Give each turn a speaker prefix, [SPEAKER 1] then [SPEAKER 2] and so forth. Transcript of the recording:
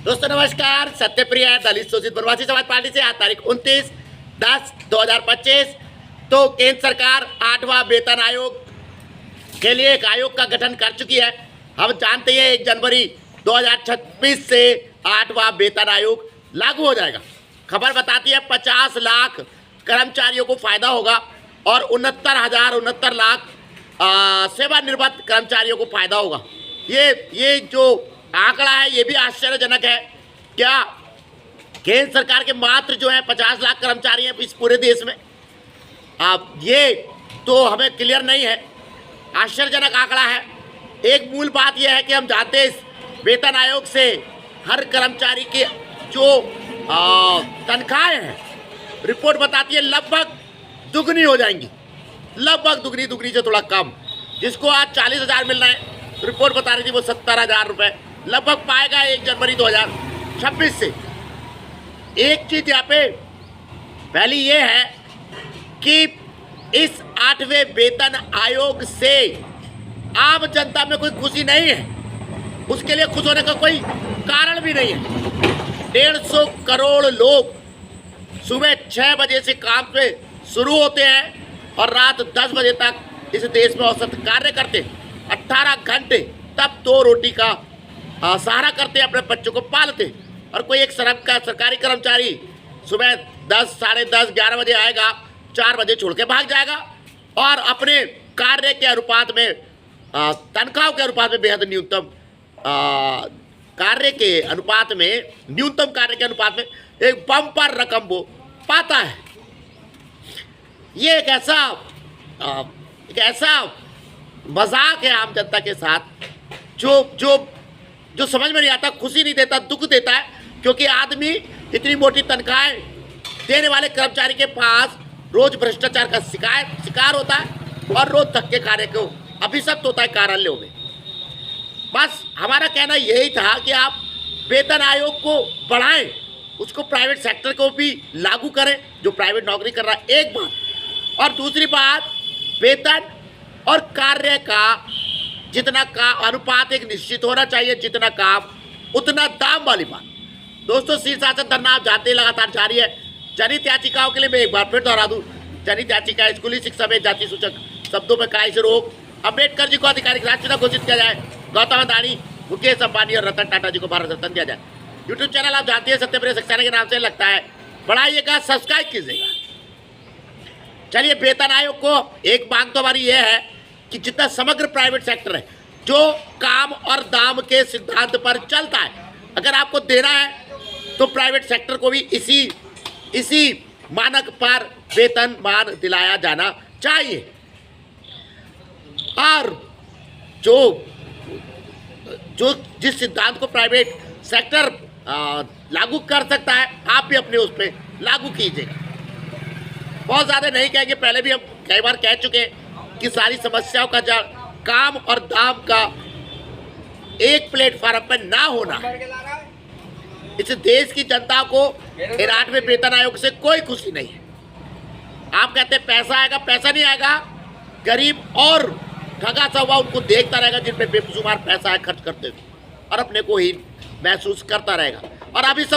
[SPEAKER 1] दोस्तों नमस्कार। सत्यप्रिय दलित शोषित वनवासी समाज पार्टी से आज तारीख 29/10/2025 तो केंद्र सरकार 8वां वेतन आयोग के लिए एक आयोग का गठन कर चुकी है। हम जानते हैं 1 जनवरी 2026 से 8वां वेतन आयोग लागू हो जाएगा। खबर बताती है 50 लाख कर्मचारियों को फायदा होगा और 69 लाख सेवानिवृत्त कर्मचारियों को फायदा होगा। ये जो आंकड़ा है ये भी आश्चर्यजनक है। क्या केंद्र सरकार के मात्र जो है 50 लाख कर्मचारी हैं इस पूरे देश में? अब ये तो हमें क्लियर नहीं है, आश्चर्यजनक आंकड़ा है। एक मूल बात यह है कि हम जानते हैं इस वेतन आयोग से हर कर्मचारी के जो तनख्वाहें हैं, रिपोर्ट बताती है लगभग दुगनी हो जाएंगी, लगभग दुगनी से थोड़ा कम। जिसको आज 40,000 मिल रहे हैं, रिपोर्ट बता रही थी वो 70,000 रुपये लगभग पाएगा 1 जनवरी 2026 से। एक चीज यहाँ पे पहली ये है कि इस 8वें वेतन आयोग से आम जनता में कोई खुशी नहीं है, उसके लिए खुश होने का कोई कारण भी नहीं है। 150 करोड़ लोग सुबह 6 बजे से काम पे शुरू होते हैं और रात 10 बजे तक इस देश में औसत कार्य करते हैं, 18 घंटे, तब 2 रोटी का सहारा करते हैं, अपने बच्चों को पालते। और कोई एक सरकारी कर्मचारी सुबह 10, साढ़े 10, 11 बजे आएगा, 4 बजे छोड़ के भाग जाएगा और अपने कार्य के अनुपात में, तनख्वाह के अनुपात में बेहद न्यूनतम कार्य के अनुपात में, न्यूनतम कार्य के अनुपात में एक बम्पर रकम वो पाता है। ये एक ऐसा मजाक है आम जनता के साथ जो समझ में नहीं आता, खुशी नहीं देता, दुख देता है। क्योंकि आदमी इतनी मोटी तनख्वाहें देने वाले कर्मचारी के पास रोज भ्रष्टाचार का शिकार होता है और रोज धक्के खाने को अभिशप्त होता है कार्यालयों में। बस हमारा कहना यही था कि आप वेतन आयोग को बढ़ाएं, उसको प्राइवेट सेक्टर को भी लागू करें जो प्राइवेट नौकरी कर रहा है, एक बात। और दूसरी बात, वेतन और कार्य का जितना का अनुपात एक निश्चित होना चाहिए, जितना काम उतना दाम वाली बात। दोस्तों शीर्षासन धरना आप जानते ही लगातार जारी है। जनहित याचिकाओं के लिए मैं एक बार फिर दोहरा दूं, जनहित याचिका स्कूली शिक्षा में जाति सूचक शब्दों में कड़ाई से रोक, अम्बेडकर जी को आधिकारिक राष्ट्रपिता घोषित किया जाए, गौतम अदानी, मुकेश अंबानी और रतन टाटा जी को भारत रत्न दिया जाए। यूट्यूब चैनल आप जानते हैं सत्यप्रिय सक्सेना के नाम से लगता है, बढ़ाइएगा, सब्सक्राइब कीजिएगा। चलिए, वेतन आयोग को एक मांग तो हमारी ये है कि जितना समग्र प्राइवेट सेक्टर है जो काम और दाम के सिद्धांत पर चलता है, अगर आपको देना है तो प्राइवेट सेक्टर को भी इसी मानक पर वेतन मान दिलाया जाना चाहिए। और जो जिस सिद्धांत को प्राइवेट सेक्टर लागू कर सकता है, आप भी अपने उस पर लागू कीजिएगा। बहुत ज़्यादा नहीं कहेंगे, पहले भी हम कई बार कह चुके हैं कि सारी समस्याओं का जड़ काम और दाम का एक प्लेटफॉर्म पर ना होना है। इस देश की जनता को इन 8वें वेतन आयोग से कोई खुशी नहीं है। आप कहते हैं पैसा आएगा, पैसा नहीं आएगा। गरीब और ठगा सा हुआ उनको देखता रहेगा जिन पे बेशुमार पैसा है खर्च करते हुए और अपने को ही महसूस करता रहेगा। और अभी सब